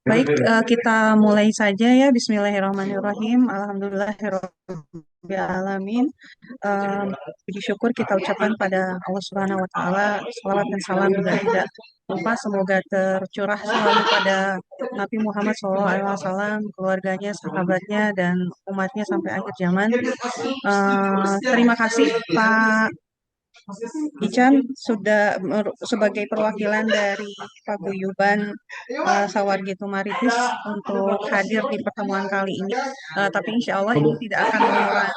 Baik, kita mulai saja ya. Bismillahirrahmanirrahim. Alhamdulillahirrahmanirrahim. Puji syukur kita ucapkan pada Allah Subhanahu Wa Taala. Salawat dan salam juga tidak lupa semoga tercurah selalu pada Nabi Muhammad SAW, keluarganya, sahabatnya, dan umatnya sampai akhir zaman. Terima kasih Pak Ican sudah sebagai perwakilan dari Paguyuban Sawargi Tumaritis untuk hadir di pertemuan kali ini. Tapi insya Allah ini tidak akan mengurangi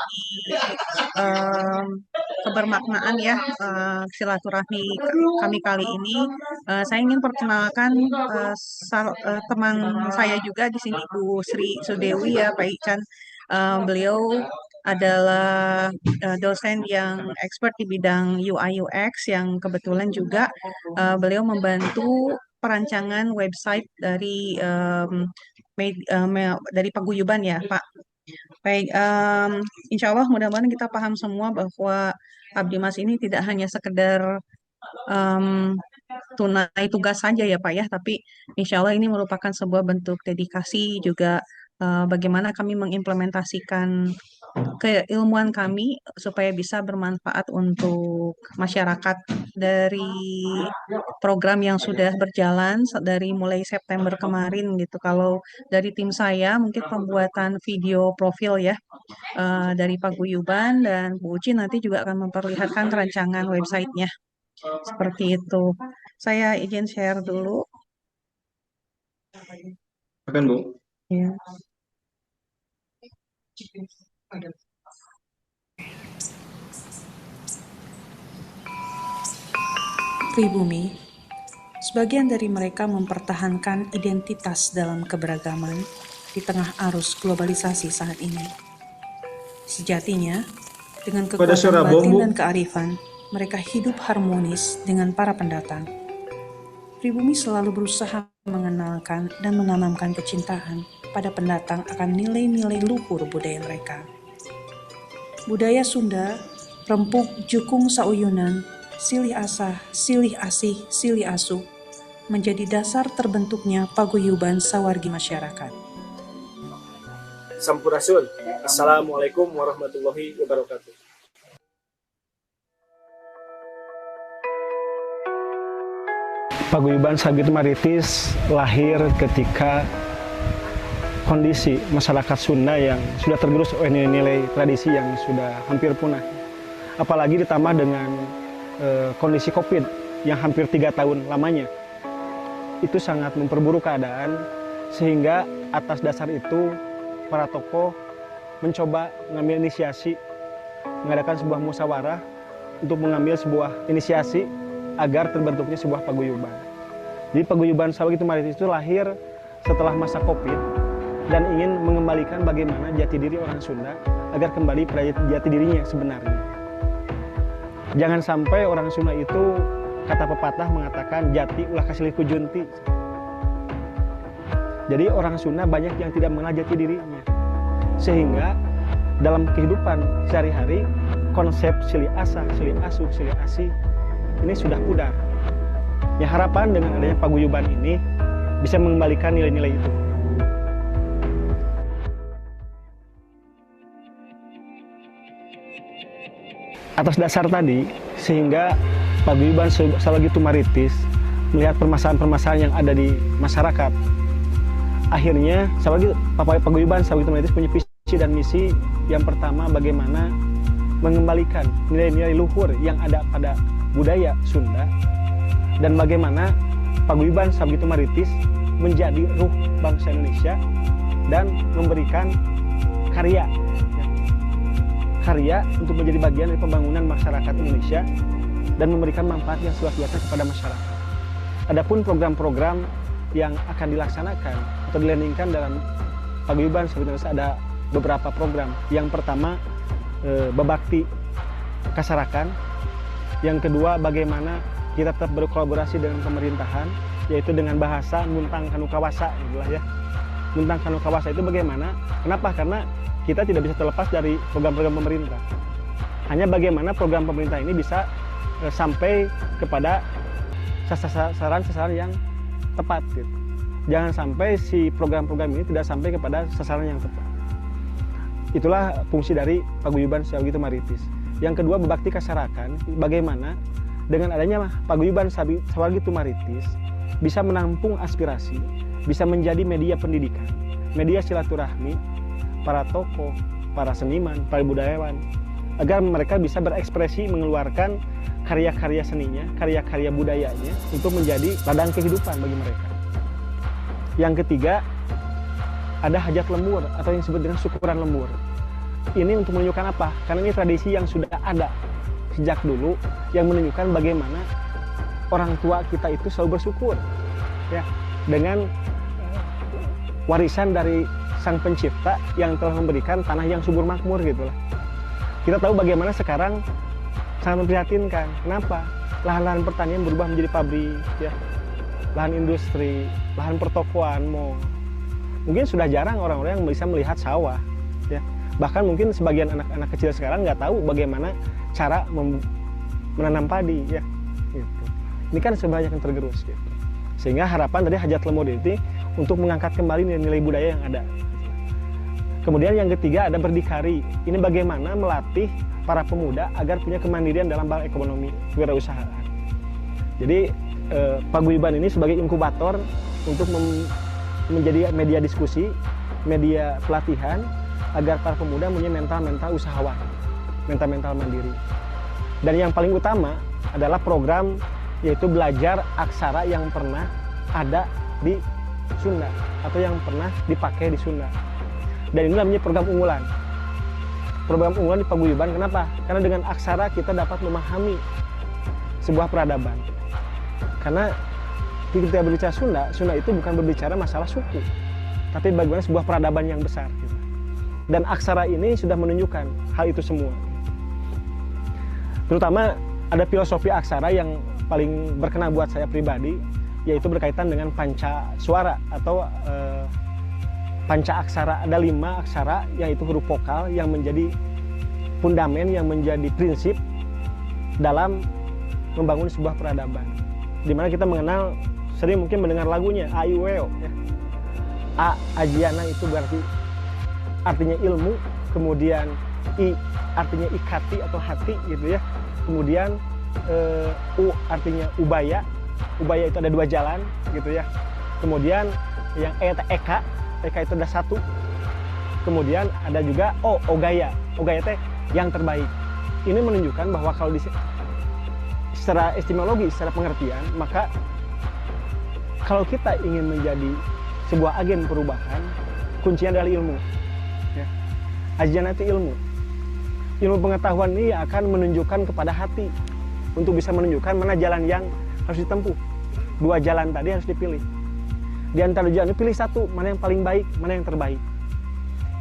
em, kebermaknaan ya silaturahmi kami kali ini. Saya ingin perkenalkan teman saya juga di sini Bu Sri Sudewi ya Pak Ican. Beliau adalah dosen yang expert di bidang UI UX yang kebetulan juga beliau membantu perancangan website dari dari Paguyuban ya Pak. Baik, insya Allah mudah-mudahan kita paham semua bahwa Abdi Mas ini tidak hanya sekedar em, tunai tugas saja ya Pak ya, tapi insya Allah ini merupakan sebuah bentuk dedikasi juga bagaimana kami mengimplementasikan keilmuan kami supaya bisa bermanfaat untuk masyarakat dari program yang sudah berjalan dari mulai September kemarin gitu. Kalau dari tim saya mungkin pembuatan video profil ya dari Paguyuban dan Bu Uci nanti juga akan memperlihatkan rancangan websitenya seperti itu. Saya izin share dulu. Akan Bu. Ya. Pribumi, sebagian dari mereka mempertahankan identitas dalam keberagaman di tengah arus globalisasi saat ini. Sejatinya, dengan kekuatan batin dan kearifan, mereka hidup harmonis dengan para pendatang. Pribumi selalu berusaha mengenalkan dan menanamkan kecintaan pada pendatang akan nilai-nilai luhur budaya mereka. Budaya Sunda, rempuk jukung sauyunan, silih asah, silih asih, silih asuh, menjadi dasar terbentuknya paguyuban sawargi masyarakat. Sampurasun. Assalamualaikum warahmatullahi wabarakatuh. Paguyuban Sawargi Tumaritis lahir ketika kondisi masyarakat Sunda yang sudah tergerus oleh nilai-nilai tradisi yang sudah hampir punah. Apalagi ditambah dengan kondisi COVID yang hampir 3 tahun lamanya. Itu sangat memperburuk keadaan, sehingga atas dasar itu para tokoh mencoba mengambil inisiasi, mengadakan sebuah musyawarah untuk mengambil sebuah inisiasi agar terbentuknya sebuah paguyuban. Jadi Paguyuban Sawargi Tumaritis itu lahir setelah masa COVID dan ingin mengembalikan bagaimana jati diri orang Sunda agar kembali pada jati dirinya yang sebenarnya. Jangan sampai orang Sunda itu, kata pepatah mengatakan, jati ulah kasilih ku junti. Jadi orang Sunda banyak yang tidak mengenal jati dirinya. Sehingga dalam kehidupan sehari-hari, konsep silih asah, silih asuh, silih asih ini sudah pudar. Ya, harapan dengan adanya paguyuban ini bisa mengembalikan nilai-nilai itu. Atas dasar tadi, sehingga Paguyuban Sawargi Tumaritis melihat permasalahan-permasalahan yang ada di masyarakat. Akhirnya Paguyuban Sawargi Tumaritis punya visi dan misi. Yang pertama, bagaimana mengembalikan nilai-nilai luhur yang ada pada budaya Sunda, dan bagaimana Paguyuban Sawargi Tumaritis menjadi ruh bangsa Indonesia dan memberikan karya untuk menjadi bagian dari pembangunan masyarakat Indonesia dan memberikan manfaat yang luas-luasnya kepada masyarakat. Adapun program-program yang akan dilaksanakan atau dilandingkan dalam Paguyuban Sawargi Tumaritis ada beberapa program. Yang pertama, bebakti kasarakan. Yang kedua, bagaimana kita tetap berkolaborasi dengan pemerintahan, yaitu dengan bahasa Muntang Kanu Kawasa, ya. Muntang Kanu Kawasa itu bagaimana? Kenapa? Karena kita tidak bisa terlepas dari program-program pemerintah. Hanya bagaimana program pemerintah ini bisa sampai kepada sasaran-sasaran yang tepat gitu. jangan sampai si program-program ini tidak sampai kepada sasaran yang tepat. Itulah fungsi dari paguyuban Sawagitu Maritis. Yang kedua, berbakti kasarakan, bagaimana dengan adanya paguyuban Sawagitu Maritis bisa menampung aspirasi, bisa menjadi media pendidikan, media silaturahmi para tokoh, para seniman, para budayawan, agar mereka bisa berekspresi mengeluarkan karya-karya seninya, karya-karya budayanya untuk menjadi ladang kehidupan bagi mereka. Yang ketiga, ada hajat lembur atau yang disebut dengan syukuran lembur. Ini untuk menunjukkan apa? Karena ini tradisi yang sudah ada sejak dulu, yang menunjukkan bagaimana orang tua kita itu selalu bersyukur ya dengan warisan dari Sang Pencipta yang telah memberikan tanah yang subur makmur gitulah. Kita tahu bagaimana sekarang sangat memprihatinkan. Kenapa? Lahan-lahan pertanian berubah menjadi pabrik, ya, lahan industri, lahan pertokoan, mall. Mungkin sudah jarang orang-orang yang bisa melihat sawah, ya. Bahkan mungkin sebagian anak-anak kecil sekarang nggak tahu bagaimana cara menanam padi, ya. Gitu. Ini kan sebanyak yang tergerus, gitu. Sehingga harapan dari hajat lembur ini untuk mengangkat kembali nilai-nilai budaya yang ada. Kemudian yang ketiga ada berdikari. Ini bagaimana melatih para pemuda agar punya kemandirian dalam hal ekonomi, kewirausahaan. Jadi paguyuban ini sebagai inkubator untuk menjadi media diskusi, media pelatihan agar para pemuda punya mental-mental usahawan, mental-mental mandiri. Dan yang paling utama adalah program yaitu belajar aksara yang pernah ada di Sunda atau yang pernah dipakai di Sunda. Dan ini namanya program unggulan. Program unggulan di paguyuban, kenapa? Karena dengan aksara kita dapat memahami sebuah peradaban. Karena ketika berbicara Sunda, Sunda itu bukan berbicara masalah suku, tapi bagaimana sebuah peradaban yang besar. Gitu. Dan aksara ini sudah menunjukkan hal itu semua. Terutama ada filosofi aksara yang paling berkenan buat saya pribadi, yaitu berkaitan dengan panca suara atau panca aksara. Ada 5 aksara, yaitu huruf vokal yang menjadi fundamen, yang menjadi prinsip dalam membangun sebuah peradaban. Dimana kita mengenal, sering mungkin mendengar lagunya A I U E O, ya. A, ajiana itu berarti artinya ilmu, kemudian I artinya ikati atau hati gitu ya. Kemudian U artinya ubaya. Ubaya itu ada 2 jalan gitu ya. Kemudian yang Eka itu ada 1. Kemudian ada juga Ogaya. Ogaya teh yang terbaik. Ini menunjukkan bahwa kalau secara etimologi, secara pengertian, maka kalau kita ingin menjadi sebuah agen perubahan, kuncinya adalah ilmu. Ya. Ajian itu ilmu. Ilmu pengetahuan ini akan menunjukkan kepada hati untuk bisa menunjukkan mana jalan yang harus ditempuh. 2 jalan tadi harus dipilih. Di antara jalan ini pilih 1, mana yang paling baik, mana yang terbaik.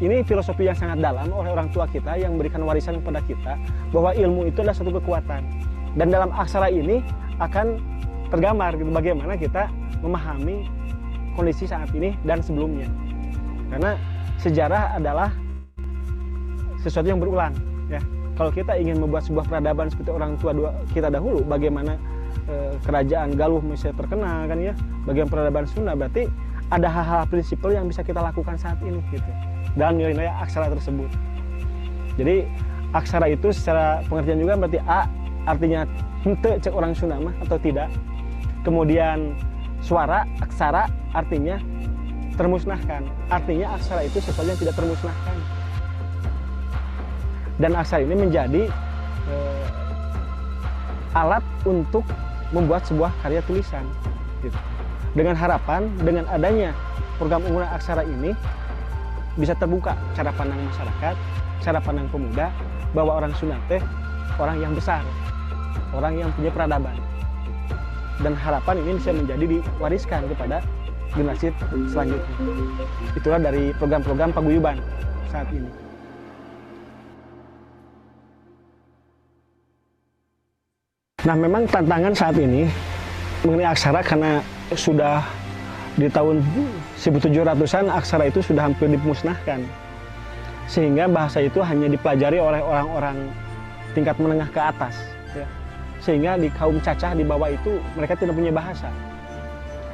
Ini filosofi yang sangat dalam oleh orang tua kita yang memberikan warisan kepada kita bahwa ilmu itu adalah satu kekuatan. Dan dalam aksara ini akan tergambar gitu, bagaimana kita memahami kondisi saat ini dan sebelumnya. Karena sejarah adalah sesuatu yang berulang. Ya. Kalau kita ingin membuat sebuah peradaban seperti orang tua kita dahulu, bagaimana kerajaan Galuh misalnya terkenal kan ya, bagian peradaban Sunda, berarti ada hal-hal prinsipil yang bisa kita lakukan saat ini gitu dalam nilai-nilai aksara tersebut. Jadi aksara itu secara pengertian juga berarti A artinya henteu cek orang Sunda mah atau tidak. Kemudian suara aksara artinya termusnahkan, artinya aksara itu sesuatu yang tidak termusnahkan. Dan aksara ini menjadi alat untuk membuat sebuah karya tulisan gitu. Dengan harapan dengan adanya program unggulan aksara ini bisa terbuka cara pandang masyarakat, cara pandang pemuda bahwa orang Sunda teh orang yang besar, orang yang punya peradaban. Dan harapan ini bisa menjadi diwariskan kepada generasi selanjutnya. Itulah dari program-program paguyuban saat ini. Nah, memang tantangan saat ini mengenai aksara karena sudah di tahun 1700-an aksara itu sudah hampir dimusnahkan. Sehingga bahasa itu hanya dipelajari oleh orang-orang tingkat menengah ke atas. Ya. Sehingga di kaum cacah di bawah itu mereka tidak punya bahasa.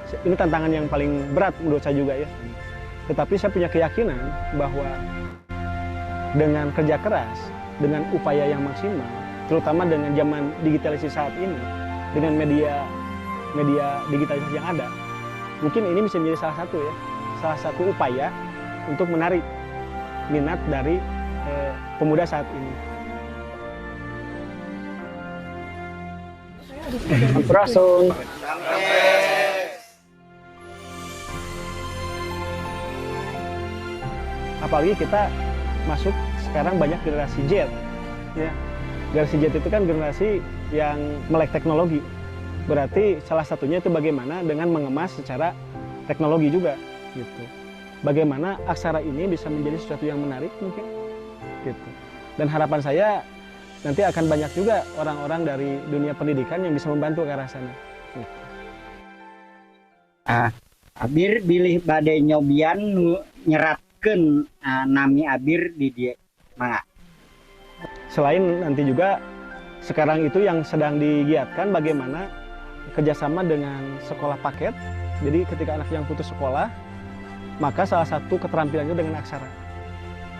Ini tantangan yang paling berat menurut saya juga ya. Tetapi saya punya keyakinan bahwa dengan kerja keras, dengan upaya yang maksimal, terutama dengan zaman digitalisasi saat ini, dengan media digitalisasi yang ada, mungkin ini bisa menjadi salah satu upaya untuk menarik minat dari pemuda saat ini. Ampurasun. Apalagi kita masuk sekarang banyak generasi Z, ya. Generasi Z itu kan generasi yang melek teknologi. Berarti salah satunya itu bagaimana dengan mengemas secara teknologi juga, gitu. Bagaimana aksara ini bisa menjadi sesuatu yang menarik mungkin, gitu. Dan harapan saya nanti akan banyak juga orang-orang dari dunia pendidikan yang bisa membantu ke arah sana. Gitu. Abir bilih badai nyobian nyeratkan nami Abir di dia mangga. Selain nanti juga sekarang itu yang sedang digiatkan bagaimana kerjasama dengan sekolah paket. Jadi ketika anak yang putus sekolah, maka salah satu keterampilannya dengan aksara.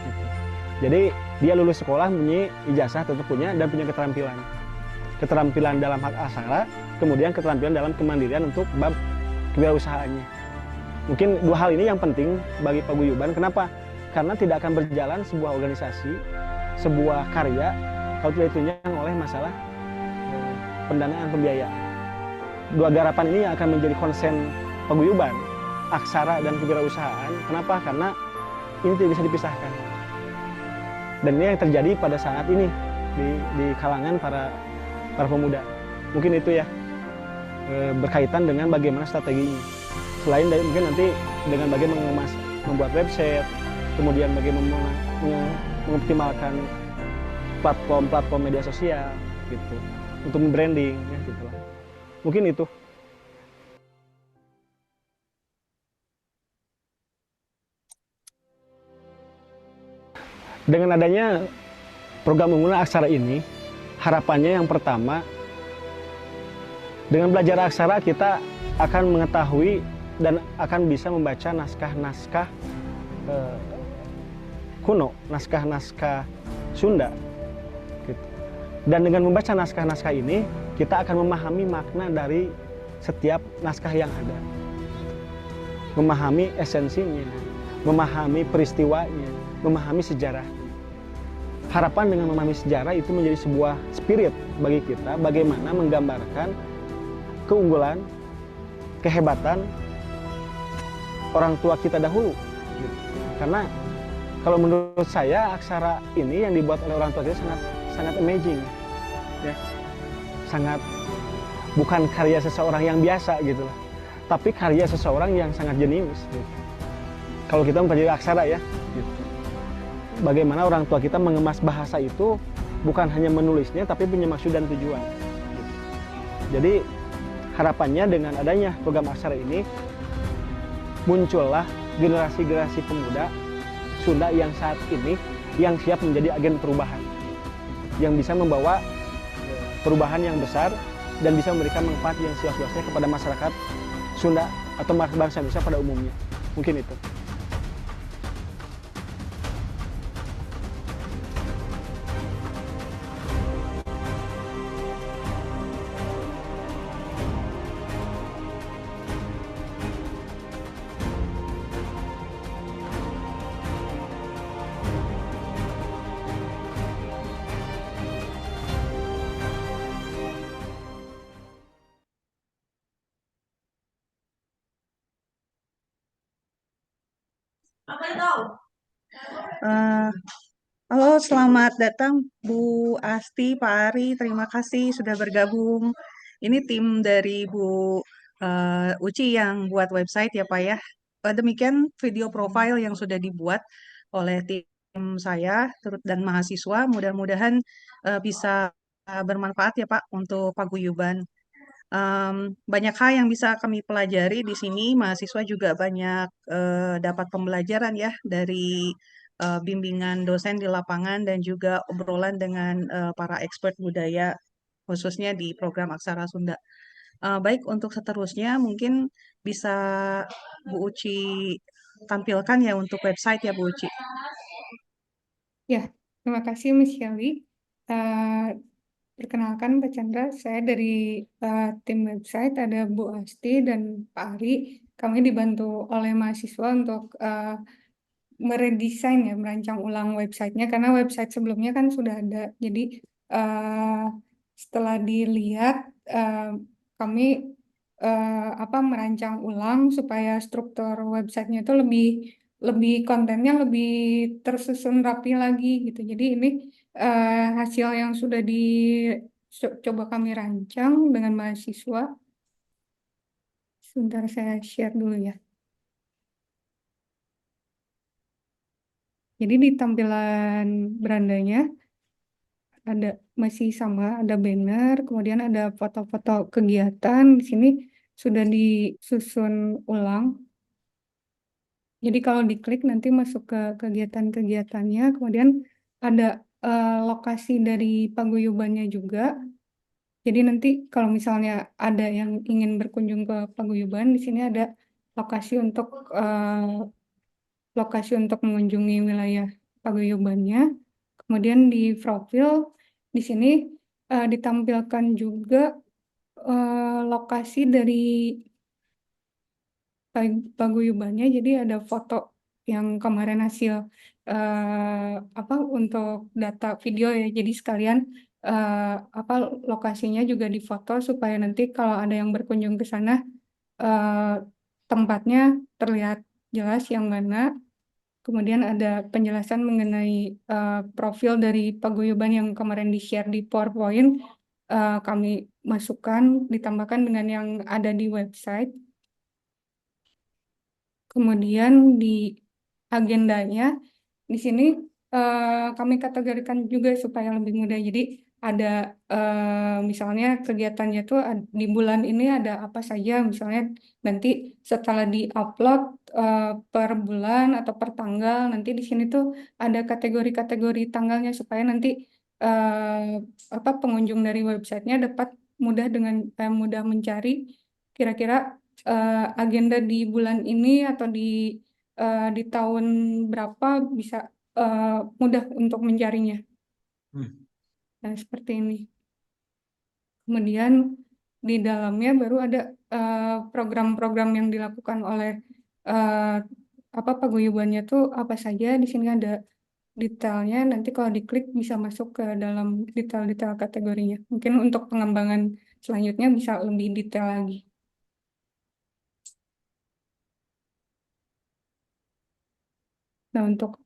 Gitu. Jadi dia lulus sekolah punya ijazah tentu punya dan punya keterampilan. Keterampilan dalam hak aksara, kemudian keterampilan dalam kemandirian untuk bab kewirausahaannya. Mungkin dua hal ini yang penting bagi paguyuban. Kenapa? Karena tidak akan berjalan sebuah organisasi, sebuah karya kalau tidak ditunjang oleh masalah pendanaan pembiayaan. Dua garapan ini yang akan menjadi konsen paguyuban, aksara dan kewirausahaan. Kenapa? Karena ini tidak bisa dipisahkan. Dan ini yang terjadi pada saat ini di kalangan para pemuda. Mungkin itu ya berkaitan dengan bagaimana strateginya. Selain dari mungkin nanti dengan bagaimana membuat website, kemudian bagaimana mengoptimalkan platform media sosial gitu untuk membranding ya gitu lah. Mungkin itu. Dengan adanya program unggulan aksara ini, harapannya yang pertama, dengan belajar aksara kita akan mengetahui dan akan bisa membaca naskah-naskah kuno, naskah-naskah Sunda. Gitu. Dan dengan membaca naskah-naskah ini, kita akan memahami makna dari setiap naskah yang ada. Memahami esensinya, memahami peristiwanya, memahami sejarah. Harapan dengan memahami sejarah itu menjadi sebuah spirit bagi kita bagaimana menggambarkan keunggulan, kehebatan orang tua kita dahulu. Karena kalau menurut saya aksara ini yang dibuat oleh orang tua kita sangat amazing, ya, sangat bukan karya seseorang yang biasa gitu lah, tapi karya seseorang yang sangat jenius. Gitu. Kalau kita mempelajari aksara ya, gitu. Bagaimana orang tua kita mengemas bahasa itu bukan hanya menulisnya, tapi punya maksud dan tujuan. Gitu. Jadi harapannya dengan adanya program aksara ini muncullah generasi-generasi pemuda Sunda yang saat ini yang siap menjadi agen perubahan, yang bisa membawa perubahan yang besar dan bisa memberikan manfaat yang seluas-luasnya kepada masyarakat Sunda atau bangsa Indonesia pada umumnya. Mungkin itu. Halo, selamat datang Bu Asti, Pak Ari. Terima kasih sudah bergabung. Ini tim dari Bu Uci yang buat website ya Pak ya. Demikian video profile yang sudah dibuat oleh tim saya dan mahasiswa. Mudah-mudahan bisa bermanfaat ya Pak untuk paguyuban. Banyak hal yang bisa kami pelajari di sini. Mahasiswa juga banyak dapat pembelajaran ya dari bimbingan dosen di lapangan dan juga obrolan dengan para expert budaya khususnya di program Aksara Sunda. Baik untuk seterusnya mungkin bisa Bu Uci tampilkan ya untuk website ya Bu Uci. Ya, terima kasih Miss Shelly. Eh, Perkenalkan Pak Chandra, saya dari tim website ada Bu Asti dan Pak Ari. Kami dibantu oleh mahasiswa untuk meredesain ya, merancang ulang websitenya karena website sebelumnya kan sudah ada. Jadi eh, setelah dilihat eh, kami merancang ulang supaya struktur websitenya itu lebih lebih kontennya lebih tersusun rapi lagi gitu. Jadi ini hasil yang sudah coba kami rancang dengan mahasiswa. Sebentar saya share dulu ya. Jadi di tampilan berandanya ada masih sama, ada banner, kemudian ada foto-foto kegiatan. Di sini sudah disusun ulang. Jadi kalau diklik nanti masuk ke kegiatan-kegiatannya, kemudian ada lokasi dari paguyubannya juga. Jadi nanti kalau misalnya ada yang ingin berkunjung ke paguyuban, di sini ada lokasi untuk mengunjungi wilayah paguyubannya. Kemudian di profil di sini ditampilkan juga lokasi dari paguyubannya. Jadi ada foto yang kemarin hasil untuk data video ya. Jadi sekalian lokasinya juga difoto supaya nanti kalau ada yang berkunjung ke sana eh, tempatnya terlihat jelas yang mana. Kemudian ada penjelasan mengenai profil dari paguyuban yang kemarin di-share di PowerPoint. Kami masukkan, ditambahkan dengan yang ada di website. Kemudian di agendanya, di sini kami kategorikan juga supaya lebih mudah. Jadi ada misalnya kegiatannya tuh di bulan ini ada apa saja. Misalnya nanti setelah di-upload per bulan atau per tanggal, nanti di sini tuh ada kategori-kategori tanggalnya supaya nanti pengunjung dari websitenya dapat mudah mencari kira-kira agenda di bulan ini atau di tahun berapa bisa mudah untuk mencarinya. Nah, seperti ini. Kemudian di dalamnya baru ada program-program yang dilakukan oleh eh, paguyubannya tuh apa saja. Di sini ada detailnya. Nanti kalau diklik bisa masuk ke dalam detail-detail kategorinya. Mungkin untuk pengembangan selanjutnya bisa lebih detail lagi. Nah, untuk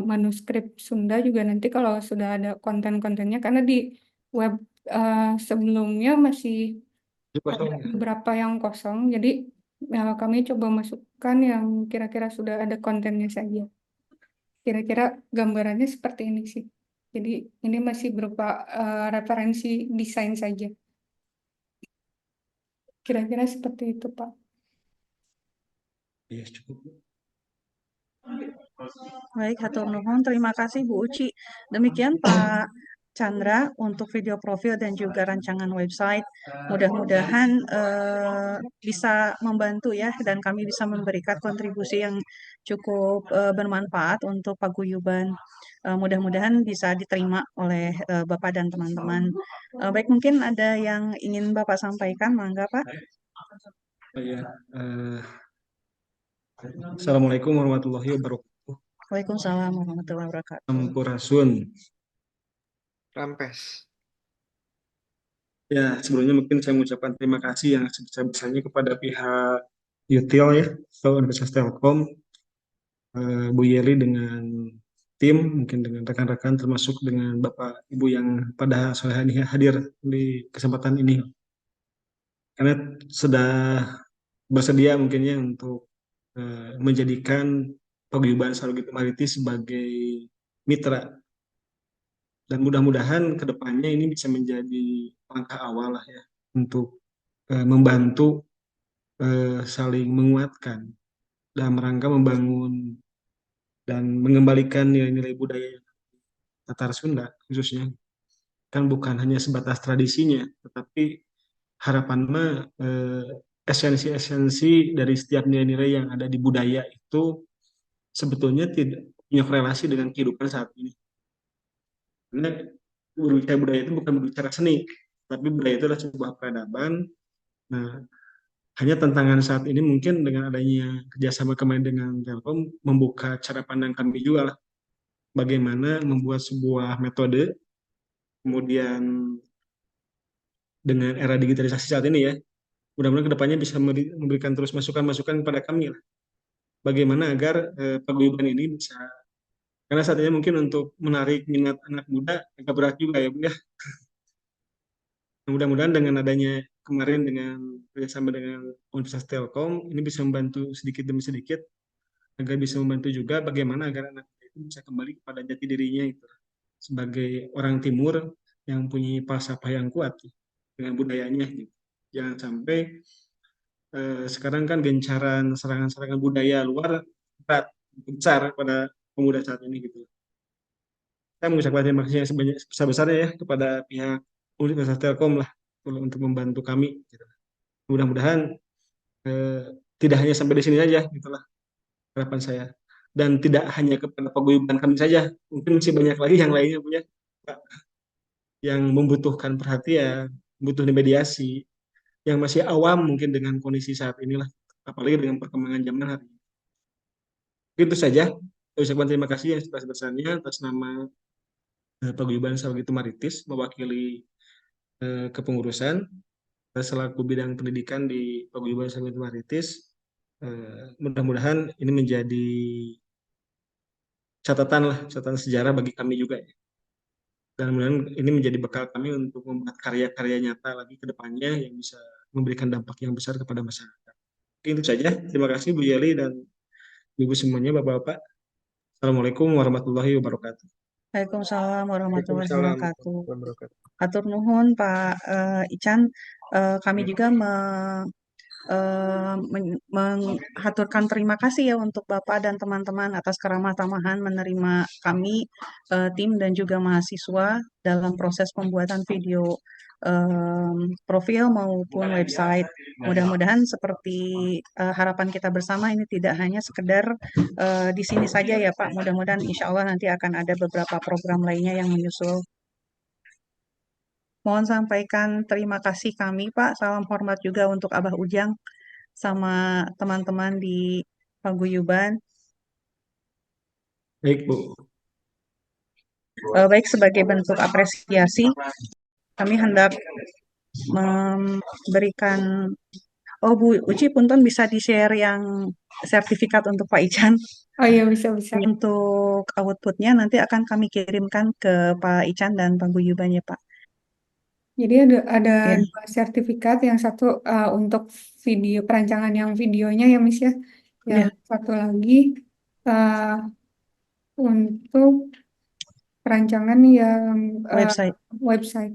manuskrip Sunda juga nanti kalau sudah ada konten-kontennya, karena di web sebelumnya masih ada beberapa yang kosong, jadi kami coba masukkan yang kira-kira sudah ada kontennya saja. Kira-kira gambarannya seperti ini sih. Jadi ini masih berupa referensi desain saja. Kira-kira seperti itu, Pak. Iya, cukup. Baik, hatur nuhun. Terima kasih Bu Uci. Demikian Pak Chandra untuk video profil dan juga rancangan website. Mudah-mudahan bisa membantu ya dan kami bisa memberikan kontribusi yang cukup bermanfaat untuk paguyuban. Mudah-mudahan bisa diterima oleh Bapak dan teman-teman. Baik, mungkin ada yang ingin Bapak sampaikan, mangga Pak. Ya, Assalamualaikum warahmatullahi wabarakatuh. Waalaikumsalam warahmatullahi wabarakatuh. Sampurasun. Rampes. Ya, sebelumnya mungkin saya mengucapkan terima kasih yang sebesar-besarnya kepada pihak Util ya, atau Universitas Telkom, Bu Yeli dengan tim, mungkin dengan rekan-rekan termasuk dengan Bapak Ibu yang pada sore hari ini hadir di kesempatan ini. Karena sudah bersedia mungkinnya untuk menjadikan paguyuban Sarugito Mariti sebagai mitra. Dan mudah-mudahan ke depannya ini bisa menjadi langkah awal lah ya untuk membantu saling menguatkan dalam rangka membangun dan mengembalikan nilai-nilai budaya Tatar Sunda khususnya. Kan bukan hanya sebatas tradisinya, tetapi harapan mah esensi-esensi dari setiap nilai-nilai yang ada di budaya itu sebetulnya tidak punya korelasi dengan kehidupan saat ini. Karena berbicara budaya itu bukan berbicara seni, tapi budaya itu adalah sebuah peradaban. Nah, hanya tantangan saat ini mungkin dengan adanya kerjasama kemarin dengan Telkom membuka cara pandang kami juga lah, bagaimana membuat sebuah metode, kemudian dengan era digitalisasi saat ini ya, mudah-mudahan kedepannya bisa memberikan terus masukan-masukan kepada kami lah, bagaimana agar paguyuban ini bisa, karena saat ini mungkin untuk menarik minat anak muda agak berat juga ya Bu ya. Mudah-mudahan dengan adanya kemarin dengan kerjasama dengan Universitas Telkom ini bisa membantu sedikit demi sedikit agar bisa membantu juga bagaimana agar anak itu bisa kembali kepada jati dirinya itu sebagai orang timur yang punya falsafah yang kuat dengan budayanya gitu. Jangan sampai sekarang kan gencaran serangan-serangan budaya luar berat besar pada pemuda saat ini gitu. Saya mengucapkan terima kasih yang sebesar-besarnya ya kepada pihak Universitas Telkom lah untuk membantu kami. Gitu. Mudah-mudahan eh, tidak hanya sampai di sini saja, gitulah harapan saya. Dan tidak hanya kepada paguyuban kami saja, mungkin masih banyak lagi yang lainnya punya Pak, yang membutuhkan perhatian, butuh mediasi, yang masih awam mungkin dengan kondisi saat inilah, apalagi dengan perkembangan zaman hari ini. Itu saja. Saya ucapkan terima kasih yang sebesar-besarnya atas nama Paguyuban Sawagitu Maritis mewakili kepengurusan selaku bidang pendidikan di Paguyuban Sawagitu Maritis. Mudah-mudahan ini menjadi catatan sejarah bagi kami juga ya. Dan mudah-mudahan ini menjadi bekal kami untuk membuat karya-karya nyata lagi ke depannya yang bisa memberikan dampak yang besar kepada masyarakat. Oke, itu saja. Terima kasih Bu Yeli dan Ibu semuanya, Bapak-Bapak. Assalamualaikum warahmatullahi wabarakatuh. Waalaikumsalam warahmatullahi Waalaikumsalam wabarakatuh. warahmatullahi wabarakatuh. Atur nuhun Pak Ican, kami juga menghaturkan terima kasih ya untuk Bapak dan teman-teman atas keramah tamahan menerima kami, tim dan juga mahasiswa dalam proses pembuatan video profil maupun website. Mudah-mudahan seperti harapan kita bersama ini tidak hanya sekedar di sini saja ya Pak. Mudah-mudahan insya Allah nanti akan ada beberapa program lainnya yang menyusul. Mohon sampaikan terima kasih kami Pak. Salam hormat juga untuk Abah Ujang sama teman-teman di paguyuban. Baik, Bu. Baik, sebagai bentuk apresiasi, kami hendak memberikan, oh Bu Uci, punten bisa di-share yang sertifikat untuk Pak Ican. Oh iya, bisa. Untuk outputnya nanti akan kami kirimkan ke Pak Ican dan paguyuban ya Pak. Jadi ada Ya. dua sertifikat, yang satu untuk video perancangan yang videonya ya Miss ya. Yang satu lagi untuk perancangan yang Website. website.